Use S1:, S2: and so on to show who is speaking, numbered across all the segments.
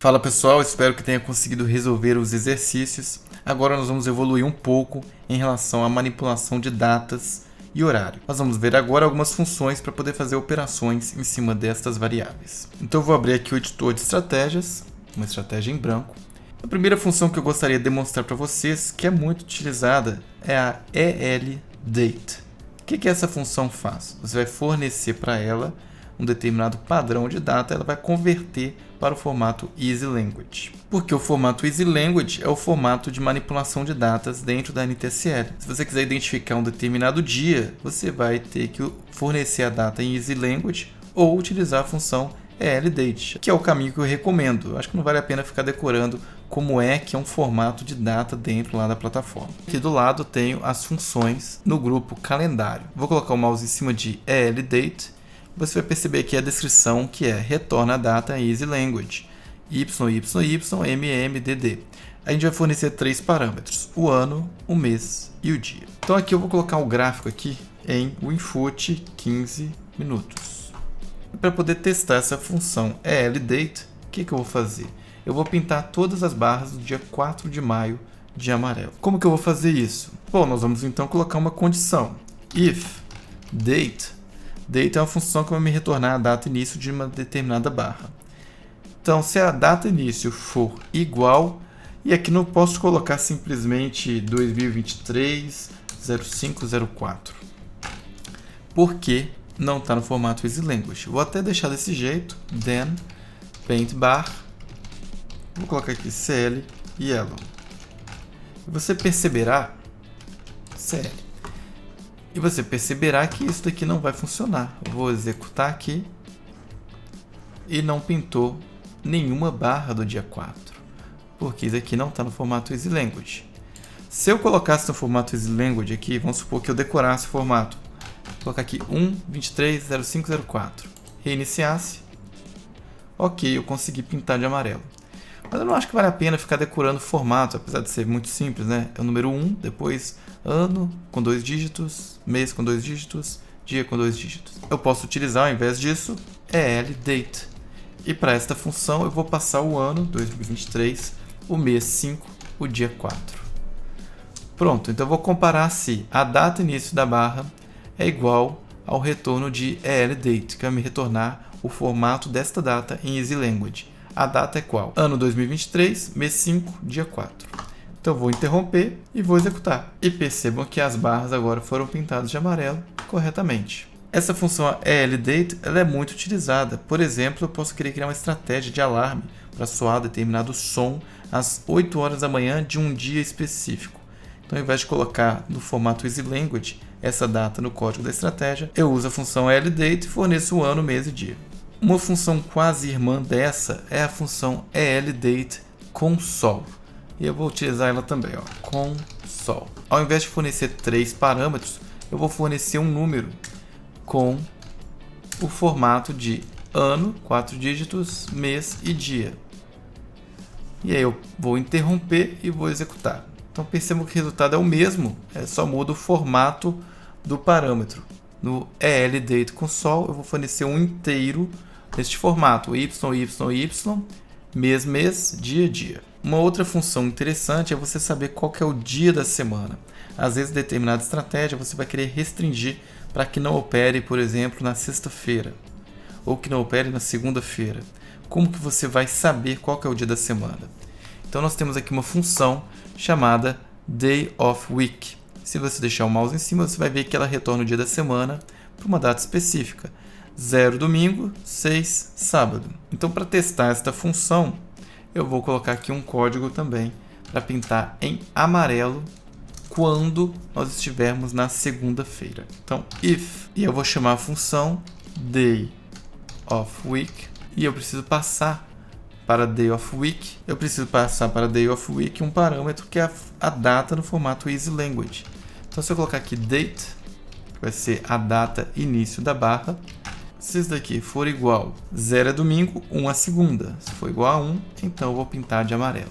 S1: Fala pessoal, espero que tenha conseguido resolver os exercícios. Agora nós vamos evoluir um pouco em relação à manipulação de datas e horário. Nós vamos ver agora algumas funções para poder fazer operações em cima destas variáveis. Então eu vou abrir aqui o editor de estratégias, uma estratégia em branco. A primeira função que eu gostaria de demonstrar para vocês, que é muito utilizada, é a ELDate. O que essa função faz? Você vai fornecer para ela um determinado padrão de data, ela vai converter para o formato Easy Language. Porque o formato Easy Language é o formato de manipulação de datas dentro da NTSL. Se você quiser identificar um determinado dia, você vai ter que fornecer a data em Easy Language ou utilizar a função ELDate, que é o caminho que eu recomendo. Eu acho que não vale a pena ficar decorando como é que é um formato de data dentro lá da plataforma. Aqui do lado tenho as funções no grupo calendário. Vou colocar o mouse em cima de ELDate. Você vai perceber aqui a descrição que é retorna a data em Easy Language, YYYMMDD. A gente vai fornecer 3 parâmetros, o ano, o mês e o dia. Então aqui eu vou colocar o gráfico aqui em WinFoot 15 minutos. Para poder testar essa função ELDate, o que eu vou fazer? Eu vou pintar todas as barras do dia 4 de maio de amarelo. Como que eu vou fazer isso? Bom, nós vamos então colocar uma condição. If date é uma função que vai me retornar a data início de uma determinada barra. Então, se a data início for igual, e aqui não posso colocar simplesmente 2023 0504, porque não está no formato Easy Language. Vou até deixar desse jeito, then paint bar, vou colocar aqui CL Yellow. Você perceberá CL. E você perceberá que isso daqui não vai funcionar. Eu vou executar aqui e não pintou nenhuma barra do dia 4, porque isso aqui não está no formato Easy Language. Se eu colocasse no formato Easy Language aqui, vamos supor que eu decorasse o formato, vou colocar aqui 1.23.05.04, reiniciasse, ok, eu consegui pintar de amarelo. Mas eu não acho que vale a pena ficar decorando o formato, apesar de ser muito simples, né? É o número 1, depois ano com 2 dígitos, mês com 2 dígitos, dia com 2 dígitos. Eu posso utilizar, ao invés disso, ELDate. E para esta função eu vou passar o ano, 2023, o mês 5, o dia 4. Pronto, então eu vou comparar se a data início da barra é igual ao retorno de ELDate, que vai me retornar o formato desta data em Easy Language. A data é qual? Ano 2023, mês 5, dia 4. Então eu vou interromper e vou executar. E percebam que as barras agora foram pintadas de amarelo corretamente. Essa função ELDate ela é muito utilizada. Por exemplo, eu posso querer criar uma estratégia de alarme para soar determinado som às 8 horas da manhã de um dia específico. Então, ao invés de colocar no formato Easy Language essa data no código da estratégia, eu uso a função ELDate e forneço o ano, mês e dia. Uma função quase irmã dessa é a função ELDate console. E eu vou utilizar ela também, console. Ao invés de fornecer 3 parâmetros, eu vou fornecer um número com o formato de ano, 4 dígitos, mês e dia. E aí eu vou interromper e vou executar. Então percebam que o resultado é o mesmo, só muda o formato do parâmetro. No ELDate console eu vou fornecer um inteiro neste formato, YYY, mês, mês, dia, dia. Uma outra função interessante é você saber qual que é o dia da semana. Às vezes, determinada estratégia você vai querer restringir para que não opere, por exemplo, na sexta-feira ou que não opere na segunda-feira. Como que você vai saber qual que é o dia da semana? Então, nós temos aqui uma função chamada Day of Week. Se você deixar o mouse em cima, você vai ver que ela retorna o dia da semana para uma data específica. 0 domingo, 6 sábado. Então, para testar esta função, eu vou colocar aqui um código também para pintar em amarelo quando nós estivermos na segunda-feira. Então, if, e eu vou chamar a função day of week, e eu preciso passar para day of week, um parâmetro que é a data no formato Easy Language. Então, se eu colocar aqui date, vai ser a data início da barra. Se isso daqui for igual, 0 é domingo, 1 é segunda. Se for igual a 1, então eu vou pintar de amarelo.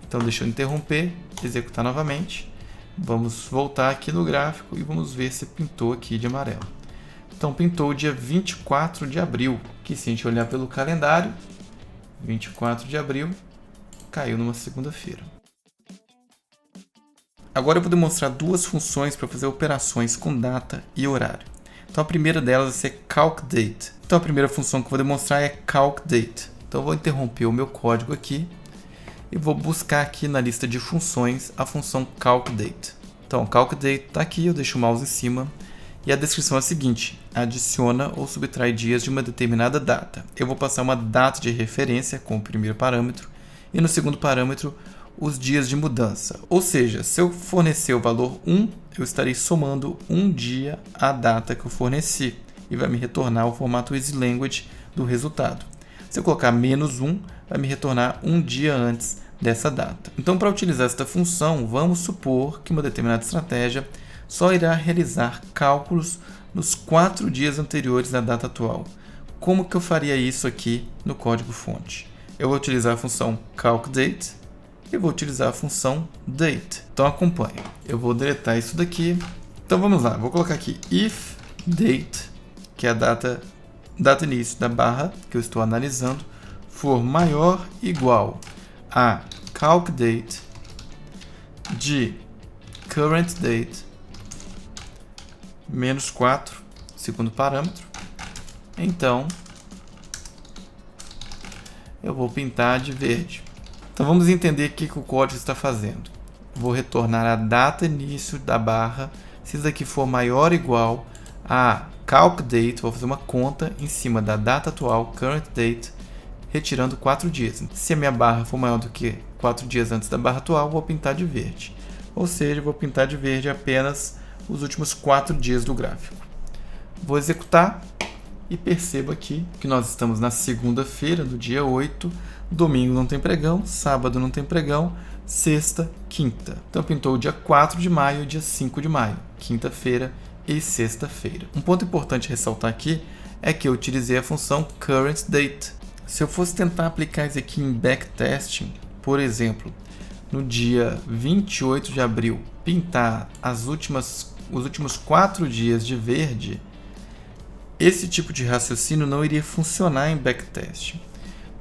S1: Então deixa eu interromper, executar novamente. Vamos voltar aqui no gráfico e vamos ver se pintou aqui de amarelo. Então pintou o dia 24 de abril, que se a gente olhar pelo calendário, 24 de abril, caiu numa segunda-feira. Agora eu vou demonstrar duas funções para fazer operações com data e horário. Então a primeira delas vai ser calcDate. Então a primeira função que eu vou demonstrar é calcDate. Então eu vou interromper o meu código aqui e vou buscar aqui na lista de funções a função calcDate. Então calcDate está aqui, eu deixo o mouse em cima e a descrição é a seguinte: adiciona ou subtrai dias de uma determinada data. Eu vou passar uma data de referência com o primeiro parâmetro e no segundo parâmetro os dias de mudança. Ou seja, se eu fornecer o valor 1, eu estarei somando um dia à data que eu forneci e vai me retornar o formato EasyLanguage do resultado. Se eu colocar -1, vai me retornar um dia antes dessa data. Então, para utilizar esta função, vamos supor que uma determinada estratégia só irá realizar cálculos nos 4 dias anteriores à data atual. Como que eu faria isso aqui no código-fonte? Eu vou utilizar a função calcDate e vou utilizar a função date. Então acompanhe. Eu vou deletar isso daqui. Então vamos lá. Vou colocar aqui if date, que é a data início da barra que eu estou analisando, for maior ou igual a calcDate de current date menos 4, segundo parâmetro, então eu vou pintar de verde. Então vamos entender o que o código está fazendo. Vou retornar a data início da barra. Se isso daqui for maior ou igual a calcDate, vou fazer uma conta em cima da data atual, current date, retirando 4 dias. Se a minha barra for maior do que 4 dias antes da barra atual, vou pintar de verde. Ou seja, vou pintar de verde apenas os últimos 4 dias do gráfico. Vou executar e perceba aqui que nós estamos na segunda-feira do dia 8, domingo não tem pregão, sábado não tem pregão, sexta, quinta. Então pintou o dia 4 de maio e o dia 5 de maio, quinta-feira e sexta-feira. Um ponto importante ressaltar aqui é que eu utilizei a função currentDate. Se eu fosse tentar aplicar isso aqui em backtesting, por exemplo, no dia 28 de abril, pintar os últimos 4 dias de verde, esse tipo de raciocínio não iria funcionar em backtesting,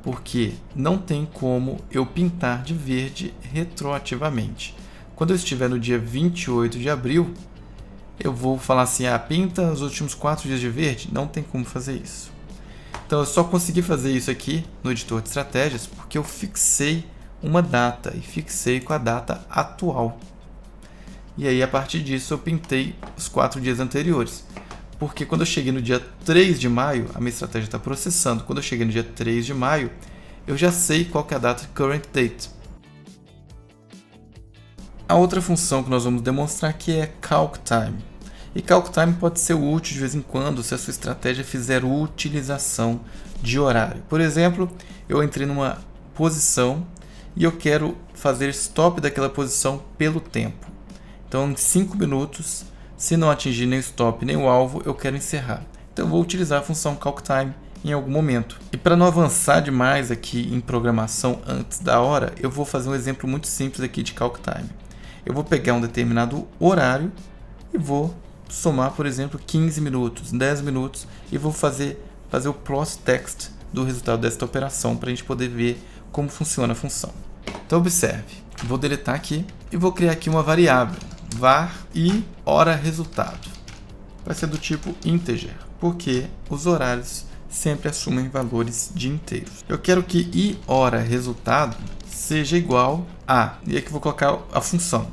S1: porque não tem como eu pintar de verde retroativamente. Quando eu estiver no dia 28 de abril, eu vou falar assim, pinta os últimos 4 dias de verde, não tem como fazer isso. Então eu só consegui fazer isso aqui no editor de estratégias porque eu fixei uma data e fixei com a data atual. E aí a partir disso eu pintei os 4 dias anteriores. Porque quando eu cheguei no dia 3 de maio, a minha estratégia está processando. Quando eu cheguei no dia 3 de maio, eu já sei qual que é a data current date. A outra função que nós vamos demonstrar aqui é calcTime. E calcTime pode ser útil de vez em quando se a sua estratégia fizer utilização de horário. Por exemplo, eu entrei numa posição e eu quero fazer stop daquela posição pelo tempo. Então, em 5 minutos, se não atingir nem o stop nem o alvo, eu quero encerrar. Então eu vou utilizar a função calcTime em algum momento. E para não avançar demais aqui em programação antes da hora, eu vou fazer um exemplo muito simples aqui de calcTime. Eu vou pegar um determinado horário e vou somar, por exemplo, 15 minutos, 10 minutos e vou fazer o plot text do resultado desta operação para a gente poder ver como funciona a função. Então observe, vou deletar aqui e vou criar aqui uma variável var e hora resultado. Vai ser do tipo integer, porque os horários sempre assumem valores de inteiros. Eu quero que i hora resultado seja igual a, e aqui eu vou colocar a função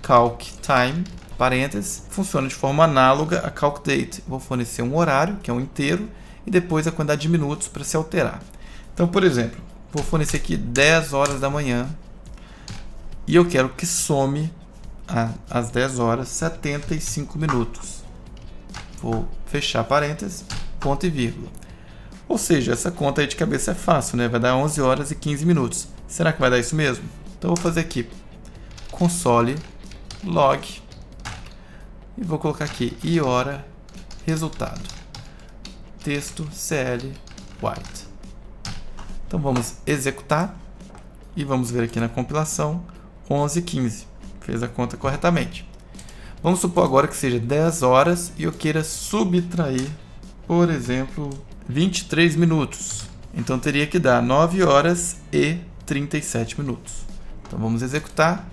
S1: calcTime, parênteses, funciona de forma análoga a calcDate. Vou fornecer um horário, que é um inteiro, e depois a quantidade de minutos para se alterar. Então, por exemplo, vou fornecer aqui 10 horas da manhã e eu quero que some às 10 horas 75 minutos. Vou fechar parênteses, ponto e vírgula. Ou seja, essa conta aí de cabeça é fácil, né? Vai dar 11 horas e 15 minutos. Será que vai dar isso mesmo? Então eu vou fazer aqui console log e vou colocar aqui i hora resultado texto cl white. Então vamos executar e vamos ver aqui na compilação 11:15. Fez a conta corretamente. Vamos supor agora que seja 10 horas e eu queira subtrair, por exemplo, 23 minutos. Então teria que dar 9 horas e 37 minutos. Então vamos executar.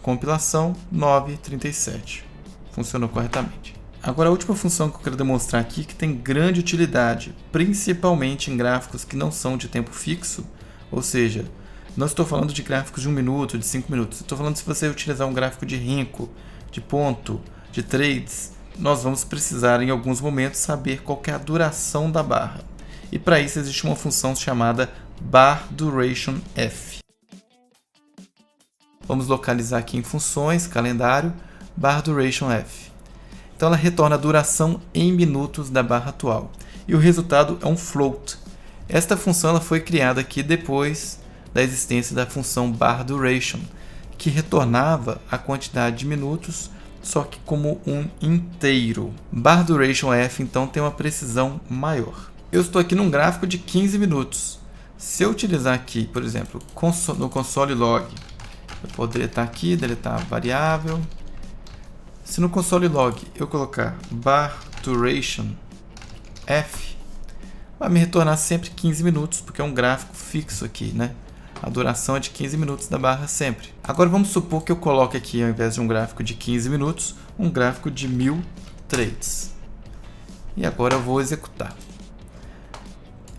S1: Compilação 9:37. Funcionou corretamente. Agora a última função que eu quero demonstrar aqui, que tem grande utilidade, principalmente em gráficos que não são de tempo fixo, ou seja, não estou falando de gráficos de 1 minuto, de 5 minutos, estou falando se você utilizar um gráfico de Renko, de ponto, de trades, nós vamos precisar em alguns momentos saber qual que é a duração da barra. E para isso existe uma função chamada barDurationF. Vamos localizar aqui em funções, calendário, barDurationF. Então ela retorna a duração em minutos da barra atual. E o resultado é um float. Esta função ela foi criada aqui depois da existência da função barDuration, que retornava a quantidade de minutos, só que como um inteiro. barDurationF então tem uma precisão maior. Eu estou aqui num gráfico de 15 minutos. Se eu utilizar aqui, por exemplo, no console log, eu posso deletar aqui, deletar a variável. Se no console log eu colocar barDurationF, vai me retornar sempre 15 minutos, porque é um gráfico fixo aqui, né? A duração é de 15 minutos da barra sempre. Agora vamos supor que eu coloque aqui, ao invés de um gráfico de 15 minutos, um gráfico de 1000 trades. E agora eu vou executar.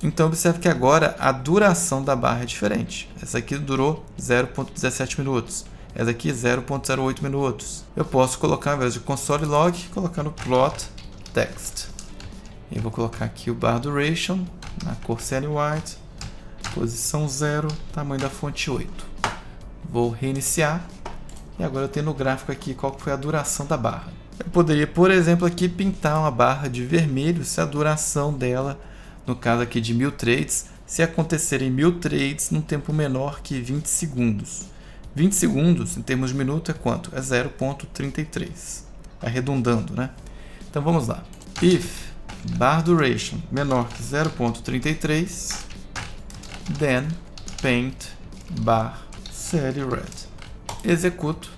S1: Então observe que agora a duração da barra é diferente. Essa aqui durou 0.17 minutos. Essa aqui 0.08 minutos. Eu posso colocar, ao invés de console log, colocar no plot text. Eu vou colocar aqui o barDuration, na cor Sally White, posição 0, tamanho da fonte 8. Vou reiniciar. E agora eu tenho no gráfico aqui qual foi a duração da barra. Eu poderia, por exemplo, aqui pintar uma barra de vermelho se a duração dela, no caso aqui de 1000 trades, se acontecerem 1000 trades num tempo menor que 20 segundos. 20 segundos, em termos de minuto, é quanto? É 0.33. Arredondando, né? Então vamos lá. If barDuration menor que 0.33, then paint bar Sally Red. Executo.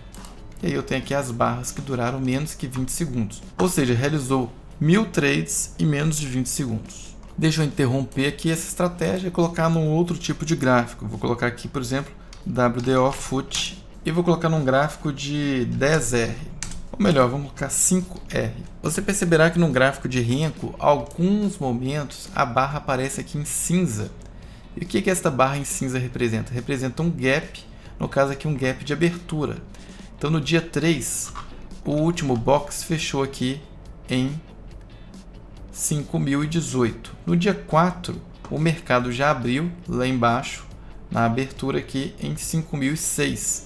S1: E aí eu tenho aqui as barras que duraram menos que 20 segundos. Ou seja, realizou 1000 trades em menos de 20 segundos. Deixa eu interromper aqui essa estratégia e colocar num outro tipo de gráfico. Vou colocar aqui, por exemplo, WDO Foot e vou colocar num gráfico de 10R. Ou melhor, vamos colocar 5R. Você perceberá que num gráfico de Renko, alguns momentos a barra aparece aqui em cinza. E o que esta barra em cinza representa? Representa um gap, no caso aqui um gap de abertura. Então no dia 3, o último box fechou aqui em 5.018. No dia 4, o mercado já abriu lá embaixo, na abertura aqui em 5.006.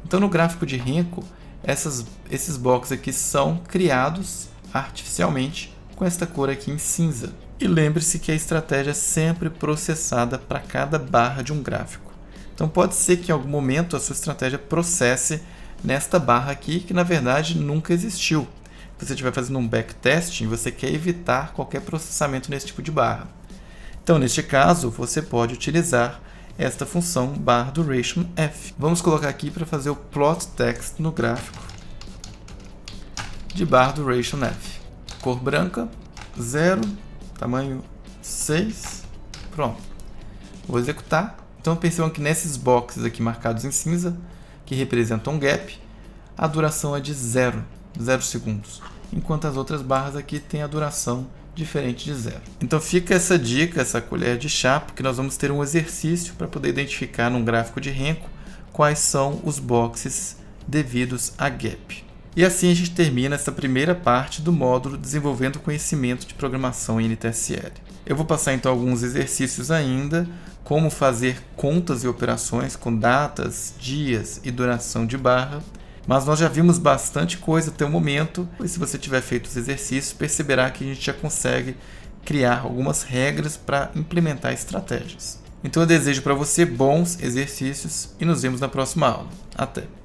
S1: Então no gráfico de Renko, esses boxes aqui são criados artificialmente com esta cor aqui em cinza. E lembre-se que a estratégia é sempre processada para cada barra de um gráfico. Então pode ser que em algum momento a sua estratégia processe nesta barra aqui, que na verdade nunca existiu. Se você estiver fazendo um backtesting, você quer evitar qualquer processamento nesse tipo de barra. Então neste caso, você pode utilizar esta função barDurationF. Vamos colocar aqui para fazer o plot text no gráfico de barDurationF. Cor branca, 0, tamanho 6, pronto. Vou executar. Então percebam que nesses boxes aqui marcados em cinza, que representam um gap, a duração é de 0 segundos, enquanto as outras barras aqui têm a duração diferente de 0. Então fica essa dica, essa colher de chá, porque nós vamos ter um exercício para poder identificar num gráfico de Renko quais são os boxes devidos a gap. E assim a gente termina essa primeira parte do módulo Desenvolvendo Conhecimento de Programação em NTSL. Eu vou passar então alguns exercícios ainda, como fazer contas e operações com datas, dias e duração de barra, mas nós já vimos bastante coisa até o momento, e se você tiver feito os exercícios, perceberá que a gente já consegue criar algumas regras para implementar estratégias. Então eu desejo para você bons exercícios e nos vemos na próxima aula. Até!